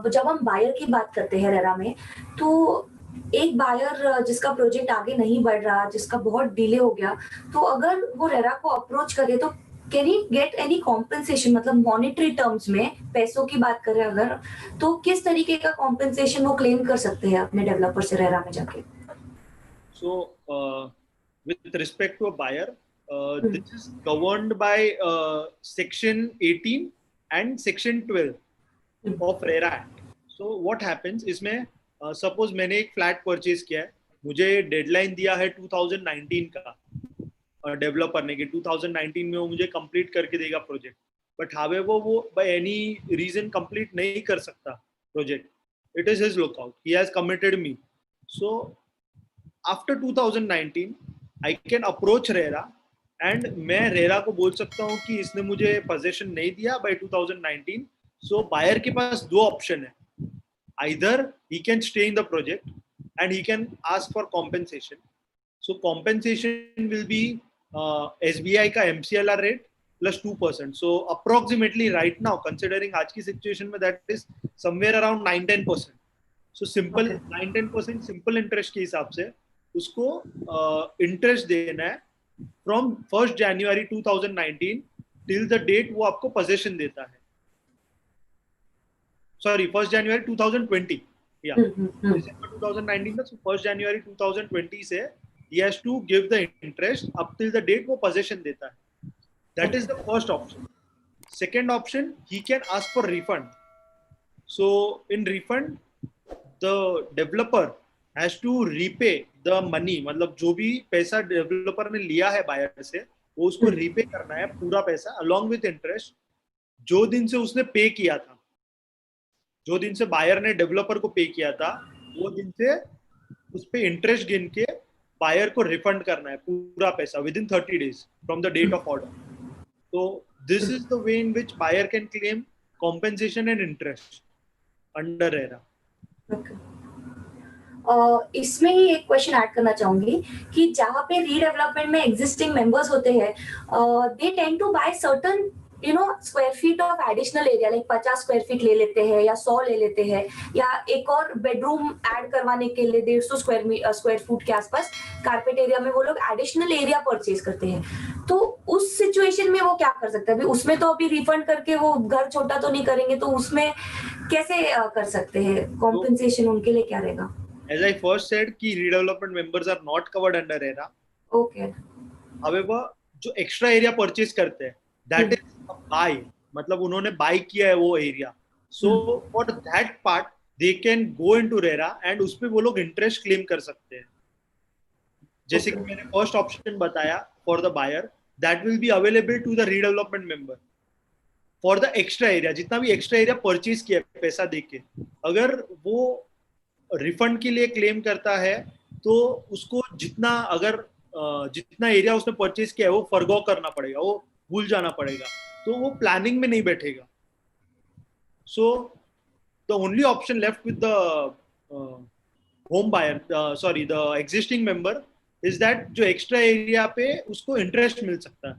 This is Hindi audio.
जब हम बायर की बात करते हैं रेरा में, तो एक बायर जिसका प्रोजेक्ट आगे नहीं बढ़ रहा, जिसका बहुत डिले हो गया, तो अगर वो रेरा को अप्रोच करे तो can he get any compensation, मतलब मॉनेटरी टर्म्स में पैसों की बात करें अगर, तो किस तरीके का कॉम्पेंसेशन वो क्लेम कर सकते हैं अपने डेवलपर से रेरा में जाके? So, with respect to a buyer, hmm, this is governed by Section 18 and Section 12 hmm, of RERA Act. So, what happens इसमें सपोज मैंने एक फ्लैट परचेज किया है, मुझे डेडलाइन दिया है 2019 का डेवलपर ने कि 2019 में वो मुझे कंप्लीट करके देगा प्रोजेक्ट, बट हावे वो बाय एनी रीजन कंप्लीट नहीं कर सकता project. It is his lookout, he has committed me. So after 2019 I can approach RERA and मैं रेरा को बोल सकता हूँ कि इसने मुझे पोजेशन नहीं दिया बाय 2019. सो बायर के पास दो ऑप्शन है. either he can stay in the project and he can ask for compensation. So compensation will be SBI का MCLR rate plus 2%. So approximately right now, considering आज की situation में, that is somewhere around 9-10%. So simple okay. 9-10% simple interest के हिसाब से उसको interest देना है from 1st January 2019 till the date वो आपको possession देता है. Sorry, 1st January 2020. Yeah. December 2019 तक, 1st January 2020 से he has to give the interest up till the date वो possession देता है. That is the first option. Second option, he can ask for refund. So in refund, the developer has to repay the money. मतलब जो भी पैसा डेवलपर ने लिया है बायर से, वो उसको रीपे करना है पूरा पैसा along with interest, जो दिन से उसने पे किया था, जो दिन से बायर ने डेवलपर को पे किया था, वो दिन से उस पे इंटरेस्ट गिन के बायर को रिफंड करना है पूरा पैसा within 30 days from the date of order. तो this is the way in which buyer can claim compensation and interest under RERA. इसमें ही एक क्वेश्चन ऐड करना चाहूंगी कि जहाँ पे रीडेवलपमेंट में एग्जिस्टिंग मेंबर्स होते हैं, they tend to buy certain square feet of additional area, like 50 square feet ले लेते हैं या 100 ले लेते हैं, या एक और बेडरूम ऐड करवाने के लिए 150 स्क्वायर फुट के आसपास कारपेट एरिया में वो लोग एडिशनल एरिया परचेज करते हैं. तो उस सिचुएशन में वो क्या कर सकते हैं? अभी उसमें तो अभी रिफंड करके वो घर छोटा तो नहीं करेंगे, तो उसमें कैसे कर सकते हैं? कॉम्पेंसेशन उनके लिए क्या रहेगा? As I first said कि redevelopment members are not covered under RERA. Okay. However, जो extra area purchase करते हैं, that is a buy. मतलब उन्होंने buy किया है वो area. So for that part, they can go into RERA and उस पे वो लोग interest claim कर सकते हैं. जैसे कि मैंने first option बताया for the buyer, that will be available to the redevelopment member. For the extra area, जितना भी extra area purchase किया है पैसा देके, अगर वो रिफंड के लिए क्लेम करता है तो उसको जितना एरिया उसने परचेज किया है वो फॉरगो करना पड़ेगा, वो भूल जाना पड़ेगा, तो वो प्लानिंग में नहीं बैठेगा. So the only option left with the home buyer, sorry the existing member, is that जो एक्स्ट्रा एरिया पे उसको इंटरेस्ट मिल सकता है.